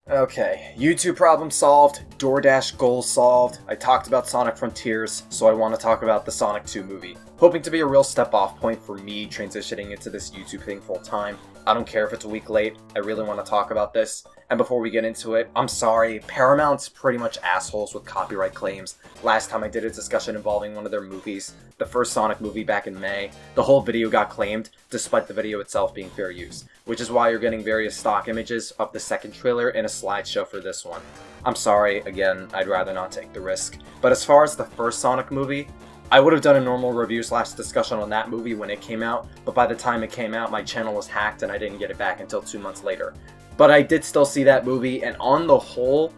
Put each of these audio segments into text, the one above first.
Okay, YouTube problem solved, DoorDash goal solved. I talked about Sonic Frontiers, so I want to talk about the Sonic 2 movie. Hoping to be a real step off point for me transitioning into this YouTube thing full time. I don't care if it's a week late, I really want to talk about this. And before we get into it, I'm sorry, Paramount's pretty much assholes with copyright claims. Last time I did a discussion involving one of their movies, the first Sonic movie back in May, the whole video got claimed, despite the video itself being fair use. Which is why you're getting various stock images of the second trailer and a slideshow for this one. I'm sorry, again, I'd rather not take the risk. But as far as the first Sonic movie, I would have done a normal review / discussion on that movie when it came out, but by the time it came out, my channel was hacked and I didn't get it back until 2 months later. But I did still see that movie, and on the whole,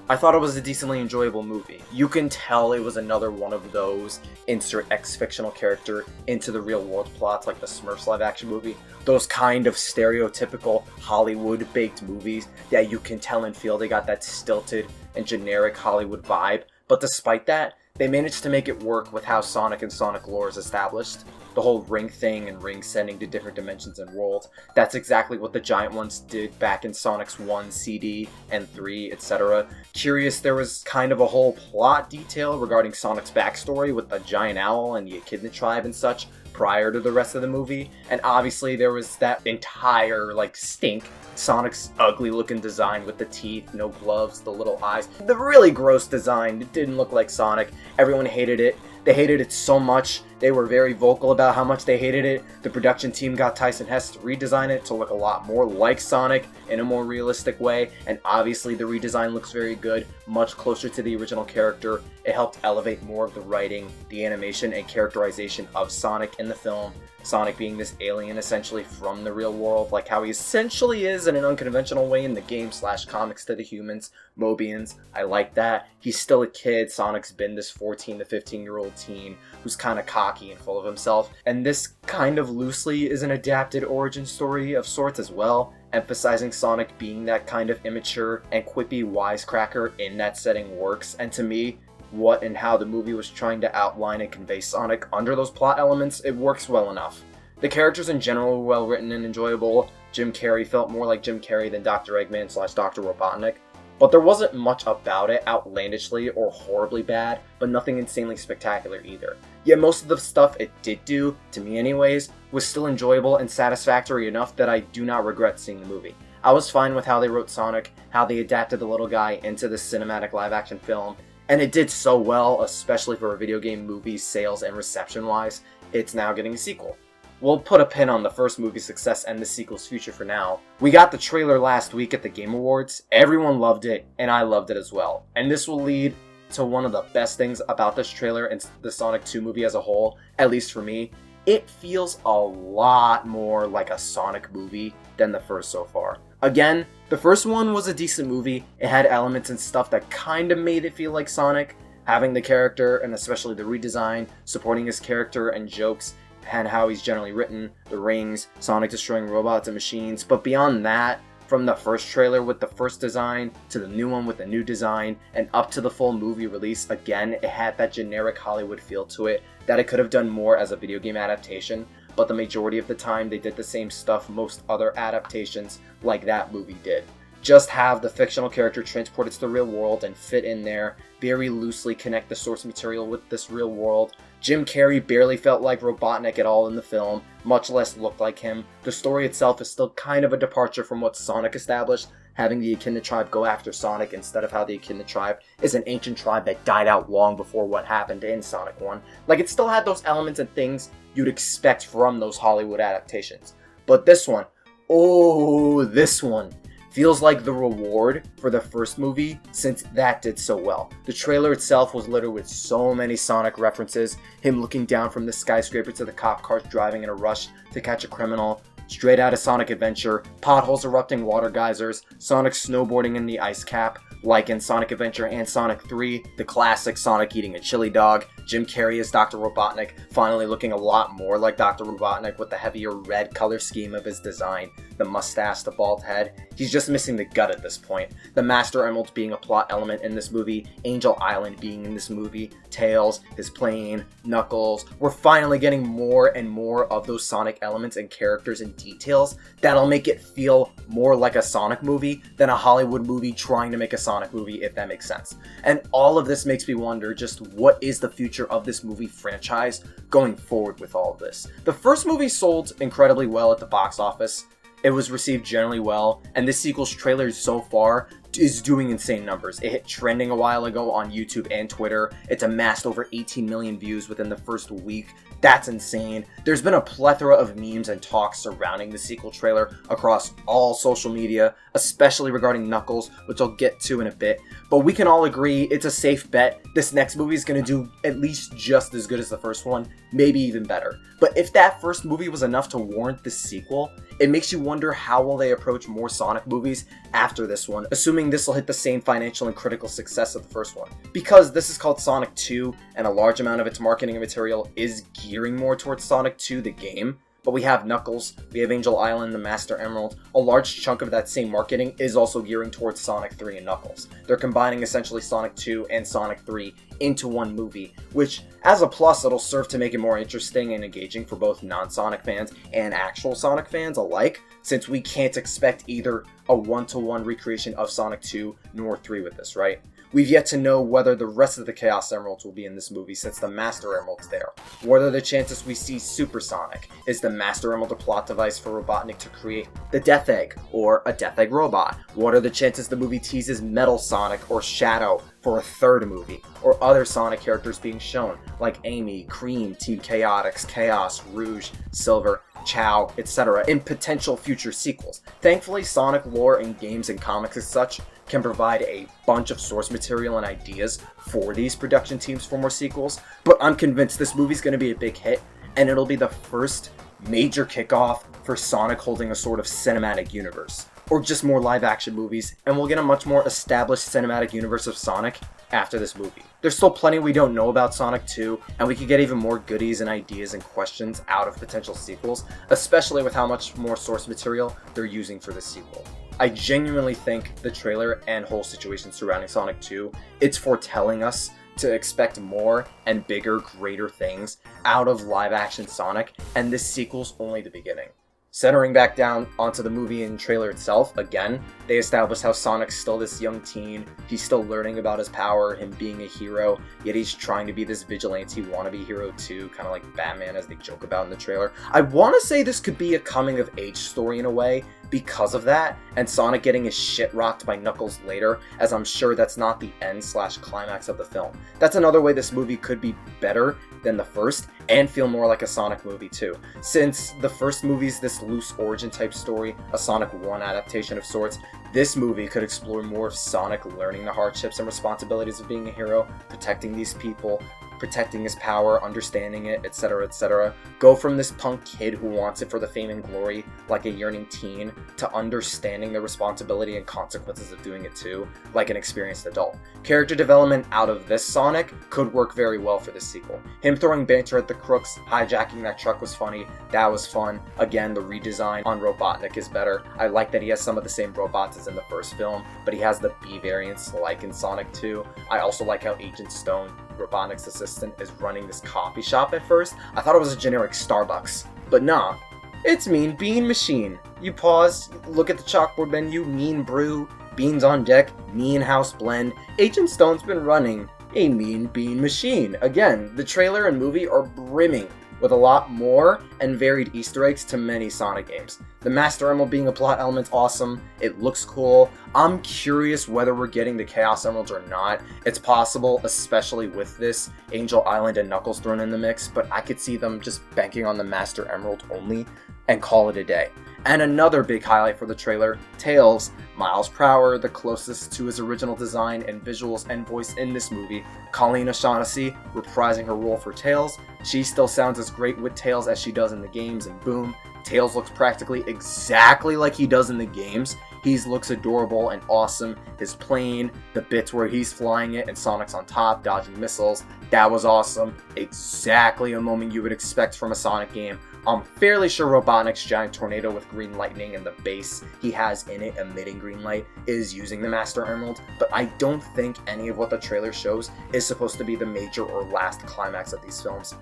I thought it was a decently enjoyable movie. You can tell it was another one of those insert X fictional character into the real world plots like the Smurfs live action movie. Those kind of stereotypical Hollywood baked movies that you can tell and feel they got that stilted and generic Hollywood vibe. But despite that, they managed to make it work with how Sonic and Sonic lore is established. The whole ring thing and ring sending to different dimensions and worlds. That's exactly what the Giant Ones did back in Sonic's 1 CD and 3, etc. Curious, there was kind of a whole plot detail regarding Sonic's backstory with the Giant Owl and the Echidna tribe and such prior to the rest of the movie. And obviously there was that entire, stink. Sonic's ugly looking design with the teeth, no gloves, the little eyes. The really gross design. It didn't look like Sonic. Everyone hated it. They hated it so much, they were very vocal about how much they hated it. The production team got Tyson Hesse to redesign it to look a lot more like Sonic in a more realistic way, and obviously the redesign looks very good, much closer to the original character. It helped elevate more of the writing, the animation, and characterization of Sonic in the film. Sonic being this alien essentially from the real world, like how he essentially is in an unconventional way in the game / comics to the humans, Mobians. I like that. He's still a kid. Sonic's been this 14 to 15-year-old teen who's kind of cocky and full of himself. And this kind of loosely is an adapted origin story of sorts as well, emphasizing Sonic being that kind of immature and quippy wisecracker in that setting works. And to me, what and how the movie was trying to outline and convey Sonic under those plot elements, it works well enough. The characters in general were well written and enjoyable. Jim Carrey felt more like Jim Carrey than Dr. Eggman / Dr. Robotnik, but there wasn't much about it outlandishly or horribly bad, but nothing insanely spectacular either. Yet most of the stuff it did do, to me anyways, was still enjoyable and satisfactory enough that I do not regret seeing the movie. I was fine with how they wrote Sonic, how they adapted the little guy into the cinematic live action film, and it did so well, especially for a video game movie sales and reception wise. It's now getting a sequel. We'll put a pin on the first movie's success and the sequel's future for now. We got the trailer last week at the Game Awards. Everyone loved it, and I loved it as well. And this will lead to one of the best things about this trailer and the Sonic 2 movie as a whole, at least for me. It feels a lot more like a Sonic movie than the first so far. Again, the first one was a decent movie. It had elements and stuff that kind of made it feel like Sonic. Having the character, and especially the redesign, supporting his character and jokes, and how he's generally written, the rings, Sonic destroying robots and machines. But beyond that, from the first trailer with the first design, to the new one with the new design, and up to the full movie release, again, it had that generic Hollywood feel to it that it could have done more as a video game adaptation. But the majority of the time they did the same stuff most other adaptations like that movie did. Just have the fictional character transported to the real world and fit in there, very loosely connect the source material with this real world. Jim Carrey barely felt like Robotnik at all in the film, much less looked like him. The story itself is still kind of a departure from what Sonic established, having the Echidna tribe go after Sonic instead of how the Echidna tribe is an ancient tribe that died out long before what happened in Sonic 1. It still had those elements and things you'd expect from those Hollywood adaptations. But this one, this one feels like the reward for the first movie since that did so well. The trailer itself was littered with so many Sonic references, him looking down from the skyscraper to the cop cars driving in a rush to catch a criminal, straight out of Sonic Adventure, potholes erupting water geysers, Sonic snowboarding in the ice cap, like in Sonic Adventure and Sonic 3, the classic Sonic eating a chili dog, Jim Carrey as Dr. Robotnik, finally looking a lot more like Dr. Robotnik with the heavier red color scheme of his design. the mustache, the bald head. He's just missing the gut at this point. The Master Emerald being a plot element in this movie, Angel Island being in this movie, Tails, his plane, Knuckles. We're finally getting more and more of those Sonic elements and characters and details that'll make it feel more like a Sonic movie than a Hollywood movie trying to make a Sonic movie, if that makes sense. And all of this makes me wonder just what is the future of this movie franchise going forward with all of this. The first movie sold incredibly well at the box office. It was received generally well, and this sequel's trailer so far is doing insane numbers. It hit trending a while ago on YouTube and Twitter. It's amassed over 18 million views within the first week. That's insane. There's been a plethora of memes and talks surrounding the sequel trailer across all social media, especially regarding Knuckles, which I'll get to in a bit. But we can all agree it's a safe bet. This next movie is going to do at least just as good as the first one, maybe even better. But if that first movie was enough to warrant this sequel, it makes you wonder how will they approach more Sonic movies after this one, assuming this will hit the same financial and critical success of the first one. Because this is called Sonic 2, and a large amount of its marketing material is gearing more towards Sonic 2, the game, but we have Knuckles, we have Angel Island, the Master Emerald. A large chunk of that same marketing is also gearing towards Sonic 3 and Knuckles. They're combining essentially Sonic 2 and Sonic 3 into one movie, which, as a plus, it'll serve to make it more interesting and engaging for both non-Sonic fans and actual Sonic fans alike, since we can't expect either a one-to-one recreation of Sonic 2 nor 3 with this, right? We've yet to know whether the rest of the Chaos Emeralds will be in this movie since the Master Emerald's there. What are the chances we see Super Sonic? Is the Master Emerald a plot device for Robotnik to create the Death Egg, or a Death Egg robot? What are the chances the movie teases Metal Sonic or Shadow for a third movie? Or other Sonic characters being shown, like Amy, Cream, Team Chaotix, Chaos, Rouge, Silver, Chow, etc. in potential future sequels. Thankfully, Sonic lore in games and comics as such can provide a bunch of source material and ideas for these production teams for more sequels, but I'm convinced this movie's going to be a big hit, and it'll be the first major kickoff for Sonic holding a sort of cinematic universe, or just more live action movies, and we'll get a much more established cinematic universe of Sonic after this movie. There's still plenty we don't know about Sonic 2, and we could get even more goodies and ideas and questions out of potential sequels, especially with how much more source material they're using for this sequel. I genuinely think the trailer and whole situation surrounding Sonic 2, it's foretelling us to expect more and bigger, greater things out of live-action Sonic, and this sequel's only the beginning. Centering back down onto the movie and trailer itself, again, they established how Sonic's still this young teen, he's still learning about his power, him being a hero, yet he's trying to be this vigilante wannabe hero too, kind of like Batman as they joke about in the trailer. I want to say this could be a coming-of-age story in a way, because of that, and Sonic getting his shit rocked by Knuckles later, as I'm sure that's not the end/climax of the film. That's another way this movie could be better than the first, and feel more like a Sonic movie too. Since the first movie's this loose origin type story, a Sonic 1 adaptation of sorts, this movie could explore more of Sonic learning the hardships and responsibilities of being a hero, protecting these people, protecting his power, understanding it, etc., etc. Go from this punk kid who wants it for the fame and glory, like a yearning teen, to understanding the responsibility and consequences of doing it too, like an experienced adult. Character development out of this Sonic could work very well for this sequel. Him throwing banter at the crooks, hijacking that truck was funny, that was fun. Again, the redesign on Robotnik is better. I like that he has some of the same robots as in the first film, but he has the B variants like in Sonic 2. I also like how Agent Stone, Robotnik's assistant, is running this coffee shop at first. I thought it was a generic Starbucks, but nah, it's Mean Bean Machine. You pause, look at the chalkboard menu, Mean Brew, beans on deck, Mean House Blend. Agent Stone's been running a Mean Bean Machine. Again, the trailer and movie are brimming with a lot more and varied Easter eggs to many Sonic games. The Master Emerald being a plot element's awesome, it looks cool. I'm curious whether we're getting the Chaos Emeralds or not. It's possible, especially with this Angel Island and Knuckles thrown in the mix, but I could see them just banking on the Master Emerald only and call it a day. And another big highlight for the trailer, Tails, Miles Prower, the closest to his original design and visuals and voice in this movie. Colleen O'Shaughnessy reprising her role for Tails. She still sounds as great with Tails as she does in the games, and boom, Tails looks practically exactly like he does in the games. He looks adorable and awesome. His plane, the bits where he's flying it and Sonic's on top, dodging missiles, that was awesome. Exactly a moment you would expect from a Sonic game. I'm fairly sure Robotnik's giant tornado with green lightning and the base he has in it emitting green light is using the Master Emerald, but I don't think any of what the trailer shows is supposed to be the major or last climax of these films.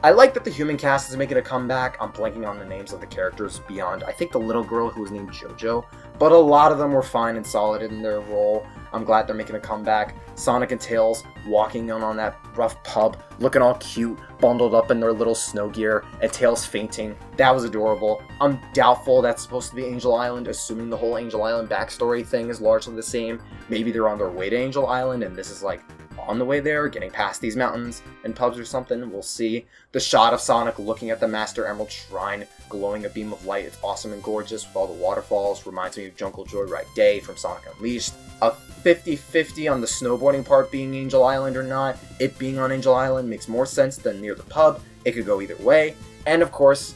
I like that the human cast is making a comeback. I'm blanking on the names of the characters beyond, I think, the little girl who was named JoJo, but a lot of them were fine and solid in their role. I'm glad they're making a comeback. Sonic and Tails walking on that rough pub, looking all cute, bundled up in their little snow gear, and Tails fainting. That was adorable. I'm doubtful that's supposed to be Angel Island, assuming the whole Angel Island backstory thing is largely the same. Maybe they're on their way to Angel Island, and this is like on the way there, getting past these mountains and pubs or something. We'll see. The shot of Sonic looking at the Master Emerald Shrine, glowing a beam of light. It's awesome and gorgeous with all the waterfalls. Reminds me of Jungle Joyride Day from Sonic Unleashed. A 50-50 on the snowboarding part being Angel Island or not. It being on Angel Island makes more sense than near the pub. It could go either way. And of course,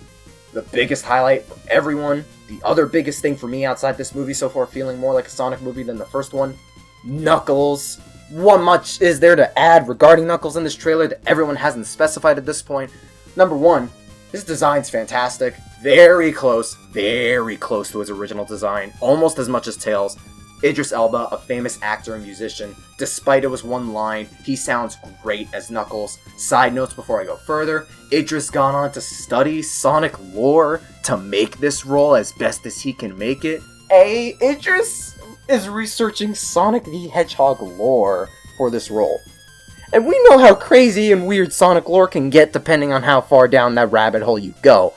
the biggest highlight for everyone, the other biggest thing for me outside this movie so far feeling more like a Sonic movie than the first one, Knuckles. What much is there to add regarding Knuckles in this trailer that everyone hasn't specified at this point? Number one, his design's fantastic. Very close to his original design. Almost as much as Tails. Idris Elba, a famous actor and musician. Despite it was one line, he sounds great as Knuckles. Side notes before I go further, Idris gone on to study Sonic lore to make this role as best as he can make it. Idris is researching Sonic the Hedgehog lore for this role. And we know how crazy and weird Sonic lore can get depending on how far down that rabbit hole you go.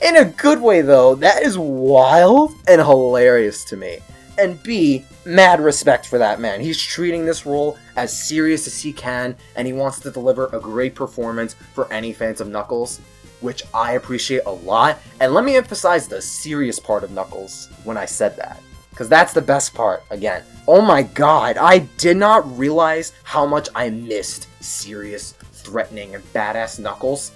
In a good way though, that is wild and hilarious to me. And B, mad respect for that man. He's treating this role as serious as he can, and he wants to deliver a great performance for any fans of Knuckles, which I appreciate a lot. And let me emphasize the serious part of Knuckles when I said that, because that's the best part, again. Oh my god, I did not realize how much I missed serious, threatening, and badass Knuckles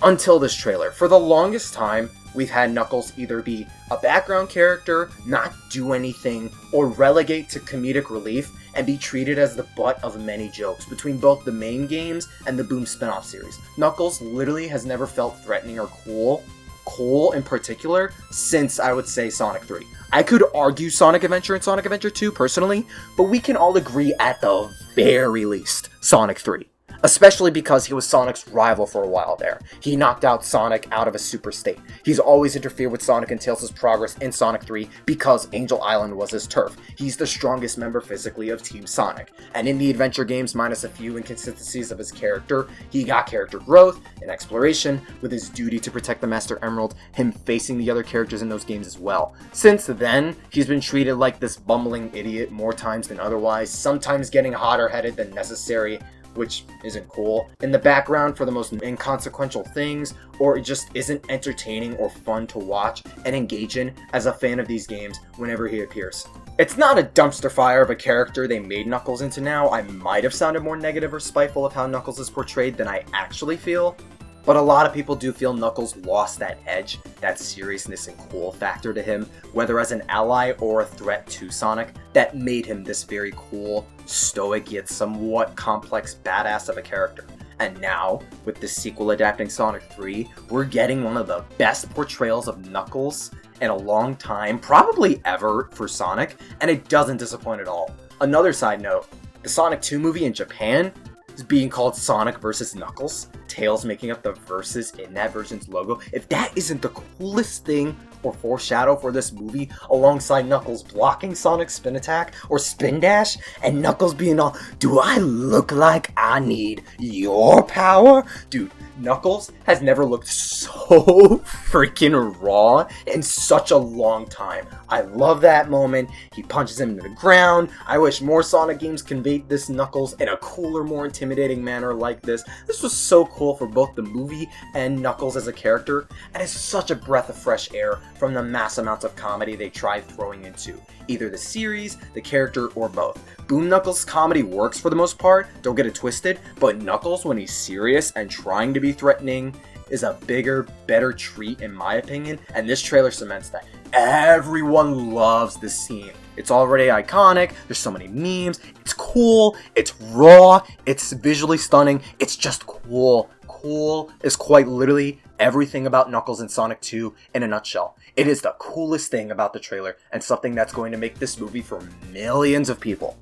until this trailer. For the longest time, we've had Knuckles either be a background character, not do anything, or relegate to comedic relief and be treated as the butt of many jokes between both the main games and the Boom spin-off series. Knuckles literally has never felt threatening or cool in particular, since I would say Sonic 3. I could argue Sonic Adventure and Sonic Adventure 2 personally, but we can all agree at the very least Sonic 3. Especially because he was Sonic's rival for a while there. He knocked out Sonic out of a super state. He's always interfered with Sonic and Tails' progress in Sonic 3 because Angel Island was his turf. He's the strongest member physically of Team Sonic. And in the adventure games, minus a few inconsistencies of his character, he got character growth and exploration with his duty to protect the Master Emerald, him facing the other characters in those games as well. Since then, he's been treated like this bumbling idiot more times than otherwise, sometimes getting hotter-headed than necessary, which isn't cool, in the background for the most inconsequential things, or it just isn't entertaining or fun to watch and engage in as a fan of these games whenever he appears. It's not a dumpster fire of a character they made Knuckles into now. I might have sounded more negative or spiteful of how Knuckles is portrayed than I actually feel, but a lot of people do feel Knuckles lost that edge, that seriousness and cool factor to him, whether as an ally or a threat to Sonic, that made him this very cool, stoic yet somewhat complex badass of a character. And now, with the sequel adapting Sonic 3, we're getting one of the best portrayals of Knuckles in a long time, probably ever, for Sonic, and it doesn't disappoint at all. Another side note, the Sonic 2 movie in Japan is being called Sonic vs. Knuckles, Tails making up the verses in that version's logo. If that isn't the coolest thing or foreshadow for this movie, alongside Knuckles blocking Sonic's spin attack or spin dash, and Knuckles being all, "Do I look like I need your power?" Dude, Knuckles has never looked so freaking raw in such a long time. I love that moment. He punches him into the ground. I wish more Sonic games conveyed this Knuckles in a cooler, more intimidating manner like this. This was so cool for both the movie and Knuckles as a character, and it's such a breath of fresh air from the mass amounts of comedy they tried throwing into either the series, the character, or both. Boom Knuckles' comedy works for the most part, don't get it twisted, but Knuckles, when he's serious and trying to be threatening, is a bigger, better treat in my opinion, and this trailer cements that. Everyone loves this scene. It's already iconic, there's so many memes, it's cool, it's raw, it's visually stunning, it's just cool. Cool is quite literally everything about Knuckles and Sonic 2 in a nutshell. It is the coolest thing about the trailer, and something that's going to make this movie for millions of people.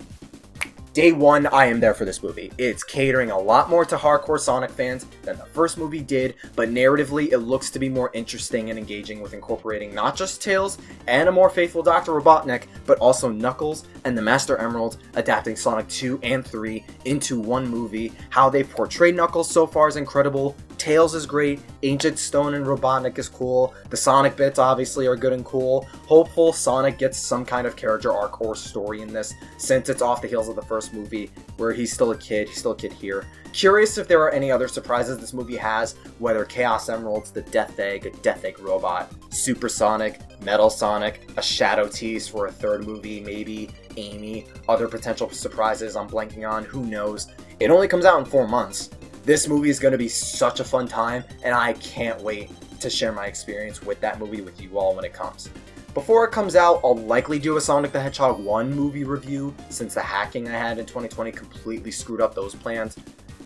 Day one, I am there for this movie. It's catering a lot more to hardcore Sonic fans than the first movie did, but narratively it looks to be more interesting and engaging with incorporating not just Tails and a more faithful Dr. Robotnik, but also Knuckles and the Master Emerald, adapting Sonic 2 and 3 into one movie. How they've portrayed Knuckles so far is incredible. Tails is great, Ancient Stone and Robotnik is cool, the Sonic bits obviously are good and cool. Hopeful Sonic gets some kind of character arc or story in this, since it's off the heels of the first movie, where he's still a kid here. Curious if there are any other surprises this movie has, whether Chaos Emeralds, the Death Egg, a Death Egg robot, Super Sonic, Metal Sonic, a shadow tease for a third movie, maybe, Amy, other potential surprises I'm blanking on, who knows. It only comes out in 4 months. This movie is going to be such a fun time, and I can't wait to share my experience with that movie with you all when it comes. Before it comes out, I'll likely do a Sonic the Hedgehog 1 movie review, since the hacking I had in 2020 completely screwed up those plans.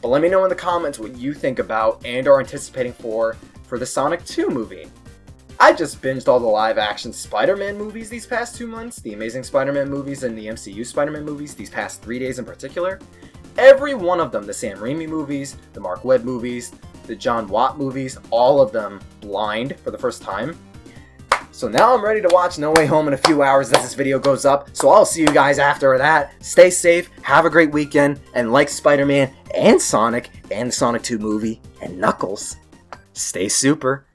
But let me know in the comments what you think about and are anticipating for the Sonic 2 movie. I just binged all the live-action Spider-Man movies these past 2 months, the Amazing Spider-Man movies and the MCU Spider-Man movies these past 3 days in particular. Every one of them, the Sam Raimi movies, the Mark Webb movies, the John Watt movies, all of them blind for the first time. So now I'm ready to watch No Way Home in a few hours as this video goes up, so I'll see you guys after that. Stay safe, have a great weekend, and like Spider-Man and Sonic and the Sonic 2 movie and Knuckles, stay super.